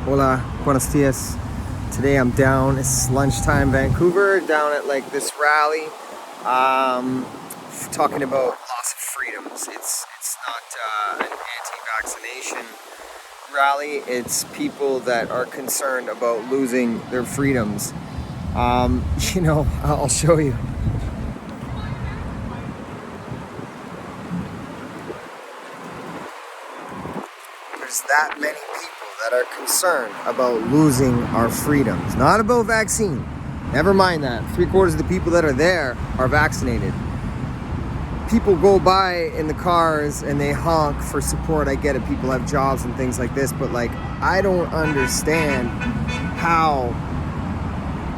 Hola, buenos dias. Today I'm down, it's lunchtime Vancouver, down at like this rally, talking about loss of freedoms. It's not an anti-vaccination rally, it's people that are concerned about losing their freedoms. I'll show you. There's that many people that are concerned about losing our freedoms, not about vaccine. Never mind that. 3/4 of the people that are there are vaccinated. People go by in the cars and they honk for support. I get it. People have jobs and things like this, but I don't understand how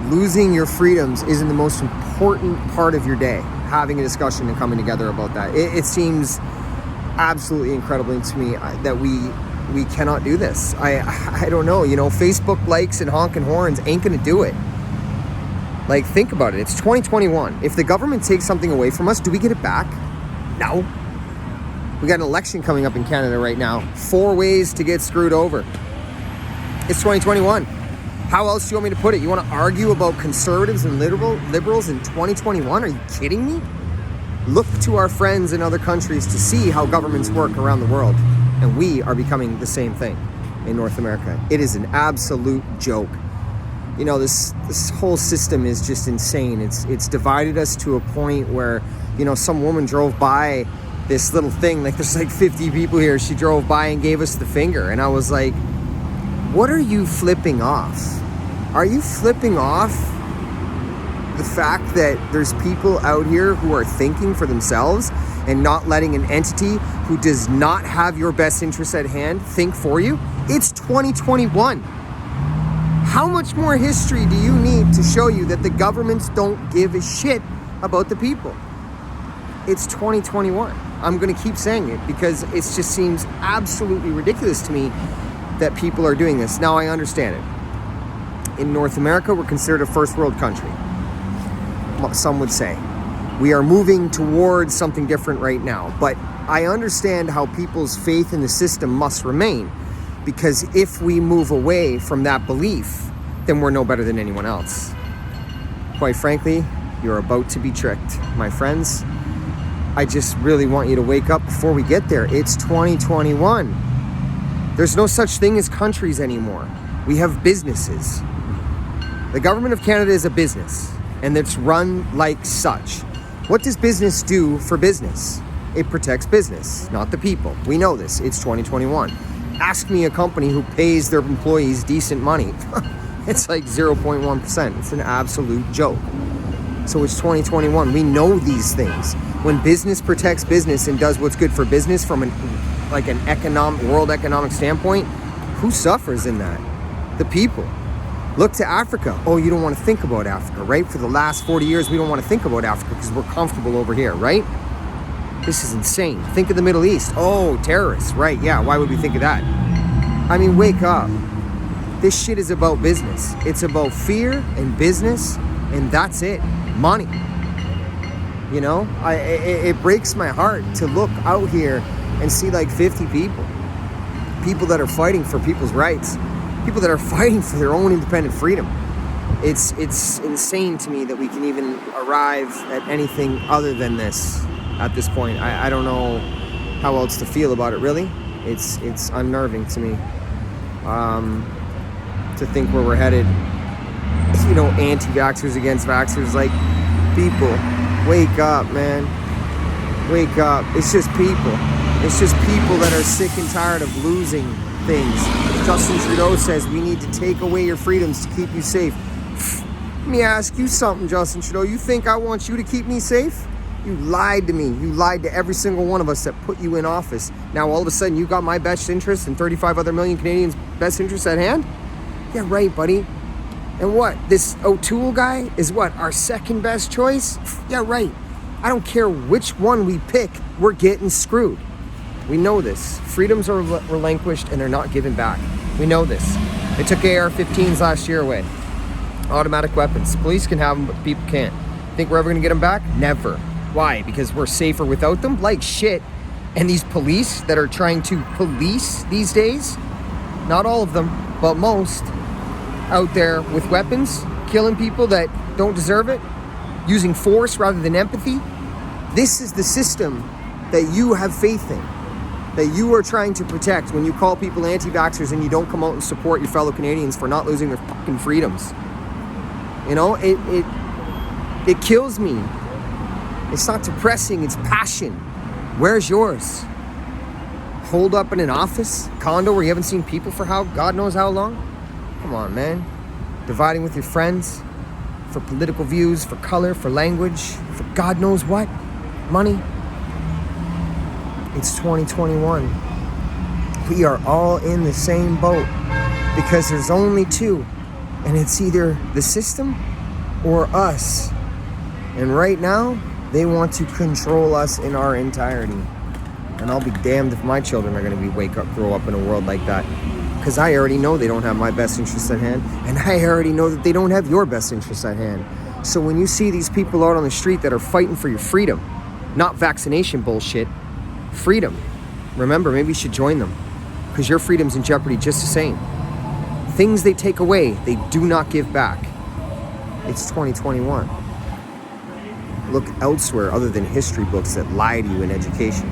losing your freedoms isn't the most important part of your day. Having a discussion and coming together about that. It seems absolutely incredible to me that we cannot do this. I don't know, Facebook likes and honking horns ain't gonna do it. Think about it. It's 2021. If the government takes something away from us, do we get it back? No. We got an election coming up in Canada right now. 4 ways to get screwed over. It's 2021. How else do you want me to put it? You want to argue about conservatives and liberals in 2021? Are you kidding me? Look to our friends in other countries to see how governments work around the world. And we are becoming the same thing in North America. It is an absolute joke. This whole system is just insane. It's divided us to a point where, some woman drove by this little thing, there's 50 people here. She drove by and gave us the finger. And I was like, what are you flipping off? Are you flipping off the fact that there's people out here who are thinking for themselves and not letting an entity who does not have your best interests at hand think for you? It's 2021. How much more history do you need to show you that the governments don't give a shit about the people? It's 2021. I'm going to keep saying it because it just seems absolutely ridiculous to me that people are doing this. Now I understand it. In North America, we're considered a first world country. Some would say. We are moving towards something different right now, but I understand how people's faith in the system must remain, because if we move away from that belief, then we're no better than anyone else. Quite frankly, you're about to be tricked, my friends. I just really want you to wake up before we get there. It's 2021. There's no such thing as countries anymore. We have businesses. The government of Canada is a business, and it's run like such. What does business do for business? It protects business, not the people. We know this. It's 2021. Ask me a company who pays their employees decent money. It's 0.1%. It's an absolute joke. So it's 2021. We know these things. When business protects business and does what's good for business from an world economic standpoint, who suffers in that? The people. Look to Africa. Oh, you don't want to think about Africa, right? For the last 40 years, we don't want to think about Africa because we're comfortable over here, right? This is insane. Think of the Middle East. Oh, terrorists, right? Yeah, why would we think of that? I mean, wake up. This shit is about business. It's about fear and business, and that's it. Money. It breaks my heart to look out here and see 50 people. People that are fighting for people's rights. People that are fighting for their own independent freedom. It's insane to me that we can even arrive at anything other than this at this point. I don't know how else to feel about it, really. It's unnerving to me to think where we're headed. Anti-vaxxers against vaxxers. People, wake up, man. Wake up. It's just people. It's just people that are sick and tired of losing things. Justin Trudeau says we need to take away your freedoms to keep you safe. Let me ask you something, Justin Trudeau. You think I want you to keep me safe? You lied to me. You lied to every single one of us that put you in office. Now all of a sudden you got my best interest and 35 other million Canadians' best interests at hand? Yeah, right, buddy. And what? This O'Toole guy is what? Our second best choice? Yeah, right. I don't care which one we pick, we're getting screwed. We know this. Freedoms are relinquished and they're not given back. We know this. They took AR-15s last year away. Automatic weapons. Police can have them, but people can't. Think we're ever going to get them back? Never. Why? Because we're safer without them? Like shit. And these police that are trying to police these days, not all of them, but most, out there with weapons, killing people that don't deserve it, using force rather than empathy. This is the system that you have faith in, that you are trying to protect when you call people anti-vaxxers and you don't come out and support your fellow Canadians for not losing their fucking freedoms. You know, it kills me. It's not depressing, it's passion. Where's yours? Holed up in an office, condo where you haven't seen people for God knows how long? Come on, man. Dividing with your friends for political views, for color, for language, for God knows what. Money. It's 2021. We are all in the same boat because there's only two, and it's either the system or us. And right now, they want to control us in our entirety. And I'll be damned if my children are going to grow up in a world like that. Because I already know they don't have my best interests at hand. And I already know that they don't have your best interests at hand. So when you see these people out on the street that are fighting for your freedom, not vaccination bullshit, freedom, remember, maybe you should join them. Because your freedom's in jeopardy just the same. Things they take away, they do not give back. It's 2021. Look elsewhere other than history books that lie to you in education.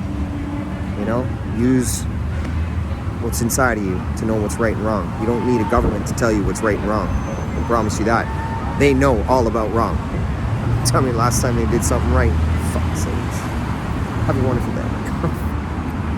You know, use what's inside of you to know what's right and wrong. You don't need a government to tell you what's right and wrong. I promise you that. They know all about wrong. Tell me last time they did something right. Fuck's sake. Have a wonderful